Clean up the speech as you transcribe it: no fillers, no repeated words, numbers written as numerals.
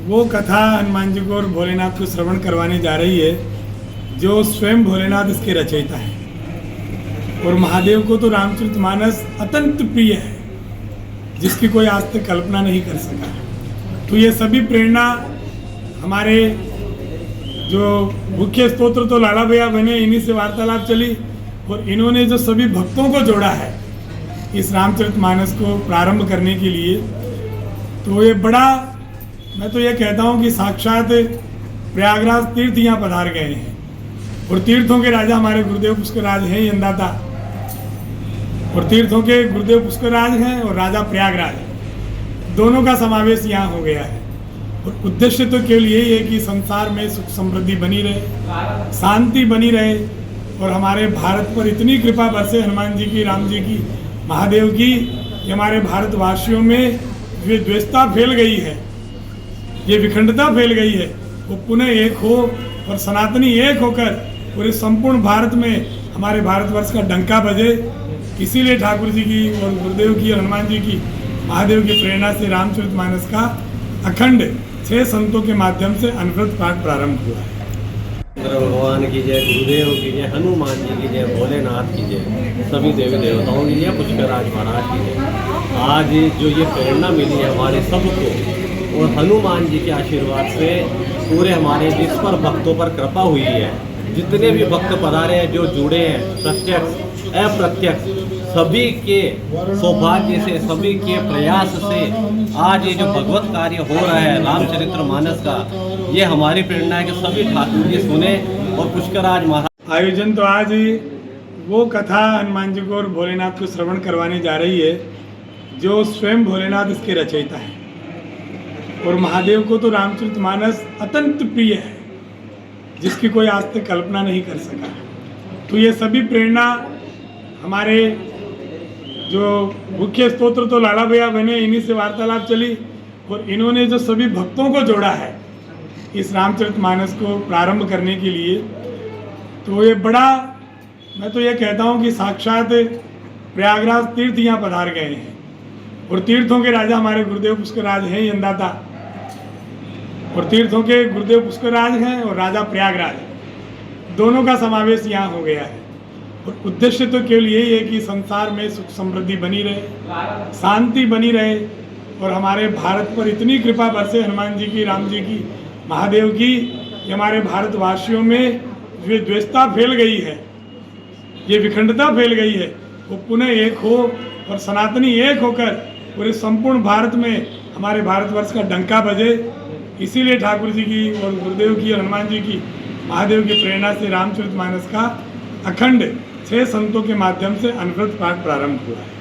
वो कथा हनुमान जी को और भोलेनाथ को श्रवण करवाने जा रही है जो स्वयं भोलेनाथ इसके रचयिता है। और महादेव को तो रामचरितमानस अत्यंत प्रिय है, जिसकी कोई आज तक कल्पना नहीं कर सका। तो ये सभी प्रेरणा हमारे जो मुख्य स्तोत्र तो लाला भैया बने, इन्हीं से वार्तालाप चली और इन्होंने जो सभी भक्तों को जोड़ा है इस रामचरितमानस को प्रारंभ करने के लिए, तो ये बड़ा, मैं तो ये कहता हूँ कि साक्षात प्रयागराज तीर्थ यहाँ पधार गए हैं। और तीर्थों के राजा हमारे गुरुदेव पुष्करराज हैं, यंदाता, और तीर्थों के गुरुदेव पुष्करराज हैं और राजा प्रयागराज, दोनों का समावेश यहाँ हो गया है। और उद्देश्य तो केवल यही है कि संसार में सुख समृद्धि बनी रहे, शांति बनी रहे, और हमारे भारत पर इतनी कृपा बरसे हनुमान जी की, राम जी की, महादेव की, कि हमारे भारतवासियों में ये द्वेषता फैल गई है, ये विखंडता फैल गई है, वो पुनः एक हो और सनातनी एक होकर पूरे संपूर्ण भारत में हमारे भारतवर्ष का डंका बजे। इसीलिए ठाकुर जी की और गुरुदेव की और हनुमान जी की, महादेव की प्रेरणा से रामचरितमानस का अखंड 6 संतों के माध्यम से अनवरत पाठ प्रारंभ हुआ है। भगवान की जय, गुरुदेव की जय, हनुमान जी की जय, भोलेनाथ की जय, सभी देवी देवताओं की जय, पुष्करराज महाराज की जय। आज जो ये प्रेरणा मिली है हमारे सबको, और हनुमान जी के आशीर्वाद से पूरे हमारे जिस पर भक्तों पर कृपा हुई है, जितने भी भक्त पधारे हैं, जो जुड़े हैं, प्रत्यक्ष अप्रत्यक्ष, सभी के सौभाग्य से, सभी के प्रयास से आज ये जो भगवत कार्य हो रहा है रामचरितमानस का, ये हमारी प्रेरणा है कि सभी ठाकुर जी सुने और पुष्करराज महाराज। आयोजन तो आज वो कथा हनुमान जी को और भोलेनाथ को श्रवण करवाने जा रही है जो स्वयं भोलेनाथ इसके रचयिता है। और महादेव को तो रामचरितमानस अत्यंत प्रिय है, जिसकी कोई आज तक कल्पना नहीं कर सका। तो ये सभी प्रेरणा हमारे जो मुख्य स्तोत्र तो लाला भैया बने, इन्हीं से वार्तालाप चली और इन्होंने जो सभी भक्तों को जोड़ा है इस रामचरितमानस को प्रारंभ करने के लिए, तो ये बड़ा, मैं तो ये कहता हूँ कि साक्षात प्रयागराज तीर्थ यहाँ पधार गए हैं। और तीर्थों के राजा हमारे गुरुदेव पुष्करराज हैं, यंदाता, और तीर्थों के गुरुदेव पुष्करराज हैं और राजा प्रयागराज, दोनों का समावेश यहाँ हो गया है। और उद्देश्य तो केवल यही है कि संसार में सुख समृद्धि बनी रहे, शांति बनी रहे, और हमारे भारत पर इतनी कृपा बरसे हनुमान जी की, राम जी की, महादेव की, कि हमारे भारतवासियों में ये द्वेषता फैल गई है, ये विखंडता फैल गई है, वो पुनः एक हो और सनातनी एक होकर पूरे संपूर्ण भारत में हमारे भारतवर्ष का डंका बजे। इसीलिए ठाकुर जी की और गुरुदेव की और हनुमान जी की, महादेव की प्रेरणा से रामचरितमानस का अखंड 6 संतों के माध्यम से अनवरत पाठ प्रारंभ हुआ है।